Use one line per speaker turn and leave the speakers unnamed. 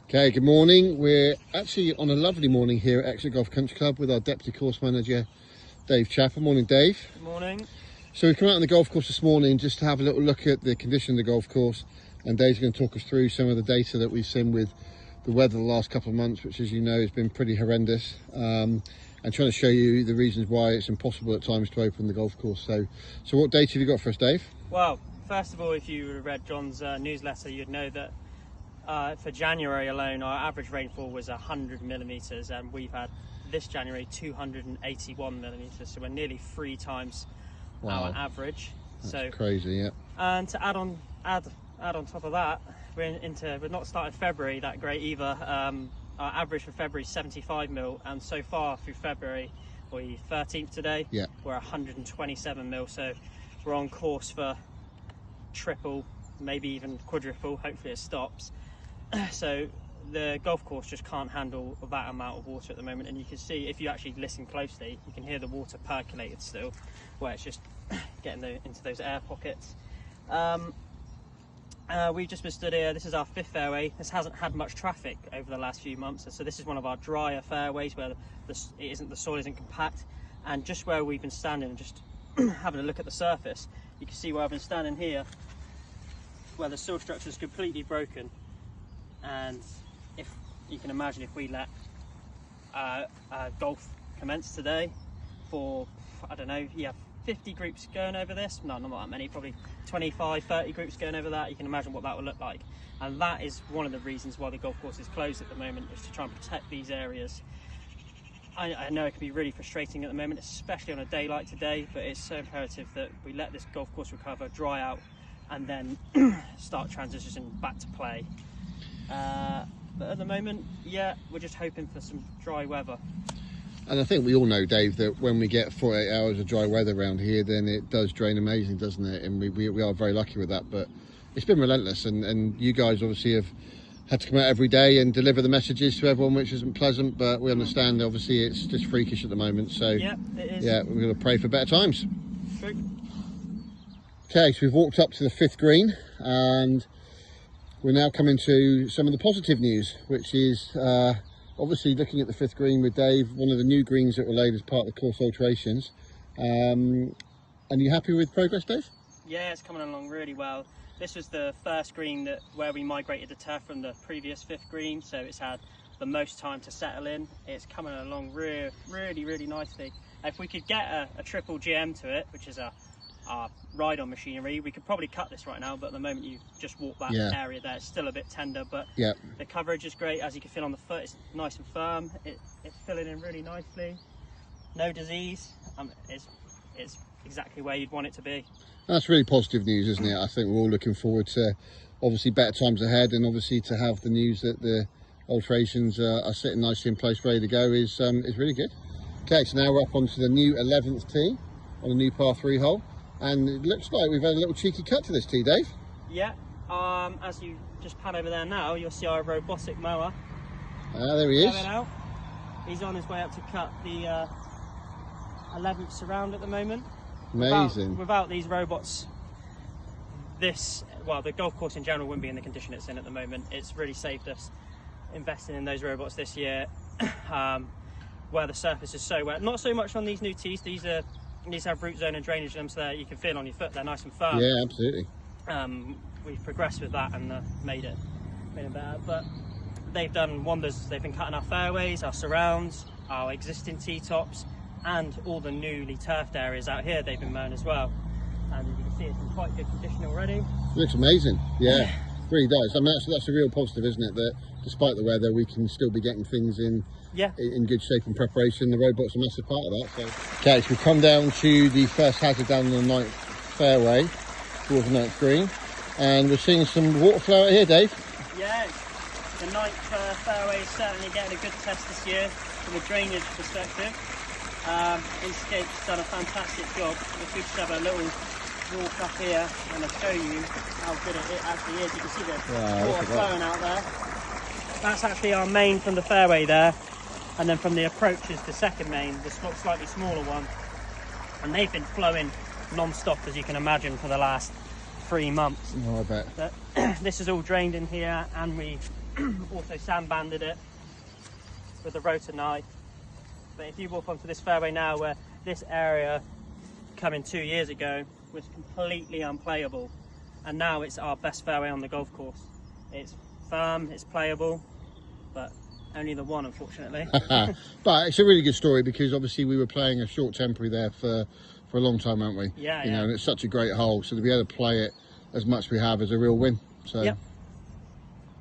Okay, good morning. We're actually on a lovely morning here at Exeter Golf Country Club with our Deputy Course Manager, Dave Chapper. Morning, Dave.
Good morning.
So we've come out on the golf course this morning just to have a little look at the condition of the golf course, and Dave's going to talk us through some of the data that we've seen with the weather the last couple of months, which, as you know, has been pretty horrendous, and trying to show you the reasons why it's impossible at times to open the golf course. So what data have you got for us, Dave?
Well, first of all, if you read John's newsletter, you'd know that for January alone, our average rainfall was 100 millimetres, and we've had this January 281 millimetres, so we're nearly 3 times our average.
That's crazy, yeah.
And to add on top of that, we've not started February that great either. Our average for February is 75 mil, and so far through February, we're 13th today, we're 127 mil, so we're on course for triple, maybe even quadruple. Hopefully it stops. So the golf course just can't handle that amount of water at the moment, and you can see, if you actually listen closely, you can hear the water percolated still, where it's just getting into those air pockets. We've just been stood here. This is our 5th fairway. This hasn't had much traffic over the last few months, so this is one of our drier fairways where the soil isn't compact. And just where we've been standing, just having a look at the surface, you can see where I've been standing here, where the soil structure is completely broken. And if you can imagine, if we let golf commence today, for, I don't know, you have 50 groups going over this, no, not that many, probably 25, 30 groups going over that, you can imagine what that would look like. And that is one of the reasons why the golf course is closed at the moment, is to try and protect these areas. I know it can be really frustrating at the moment, especially on a day like today, but it's so imperative that we let this golf course recover, dry out, and then start transitioning back to play. But at the moment, we're just hoping for some dry weather.
And I think we all know, Dave, that when we get 48 hours of dry weather around here, then it does drain amazing, doesn't it? And we are very lucky with that, but it's been relentless, and you guys obviously have had to come out every day and deliver the messages to everyone, which isn't pleasant, but we understand obviously it's just freakish at the moment. So
yeah, it is.
Yeah, we're going to pray for better times.
True.
Okay, so we've walked up to the 5th green, and we're now coming to some of the positive news, which is obviously looking at the 5th green with Dave, one of the new greens that were laid as part of the course alterations. And you happy with progress, Dave?
Yeah, it's coming along really well. This was the first green where we migrated the turf from the previous 5th green, so it's had the most time to settle in. It's coming along really nicely. If we could get a triple GM to it, which is our ride-on machinery, we could probably cut this right now, but at the moment you just walk that area there, it's still a bit tender, but the coverage is great. As you can feel on the foot, it's nice and firm. It's filling in really nicely. No disease. It's exactly where you'd want it to be.
That's really positive news, isn't it? I think we're all looking forward to obviously better times ahead, and obviously to have the news that the alterations are sitting nicely in place, ready to go, is really good. Okay, so now we're up onto the new 11th tee on a new par 3 hole. And it looks like we've had a little cheeky cut to this tee, Dave. Yeah,
as you just pan over there now, you'll see our robotic mower.
There he is.
He's on his way up to cut the 11th surround at the moment.
Amazing.
Without these robots, the golf course in general wouldn't be in the condition it's in at the moment. It's really saved us investing in those robots this year, where the surface is so wet. Not so much on these new tees. These have root zone and drainage in them, so that you can feel on your foot they're nice and firm.
Yeah, absolutely.
We've progressed with that and made it better, but they've done wonders. They've been cutting our fairways, our surrounds, our existing tee tops, and all the newly turfed areas out here they've been mowing as well. And as you can see, it's in quite good condition already. It
looks amazing. Yeah, it really does. I mean, that's a real positive, isn't it, that despite the weather we can still be getting things in good shape and preparation. The robot's a massive part of that. So okay, so we've come down to the first hazard down on the 9th fairway towards the 9th green, and we're seeing some water flow out here, Dave.
Yeah, the 9th fairway is certainly getting a good test this year from a drainage perspective. Inkscape's done a fantastic job. If we just have a little walk up here and I'll show you how good it actually is. You can see the water flowing out there. That's actually our main from the fairway there, and then from the approach is the second main, the slightly smaller one, and they've been flowing non-stop, as you can imagine, for the last 3 months.
Oh, I bet.
But this is all drained in here, and we Also sandbanded it with a rotor knife. But if you walk onto this fairway now, where this area coming 2 years ago was completely unplayable, and now it's our best fairway on the golf course. It's firm, it's playable, but only the one, unfortunately.
But it's a really good story, because obviously we were playing a short temporary there for a long time, weren't we?
Yeah,
you know, and it's such a great hole, so to be able to play it as much as we have is a real win. So
Yep.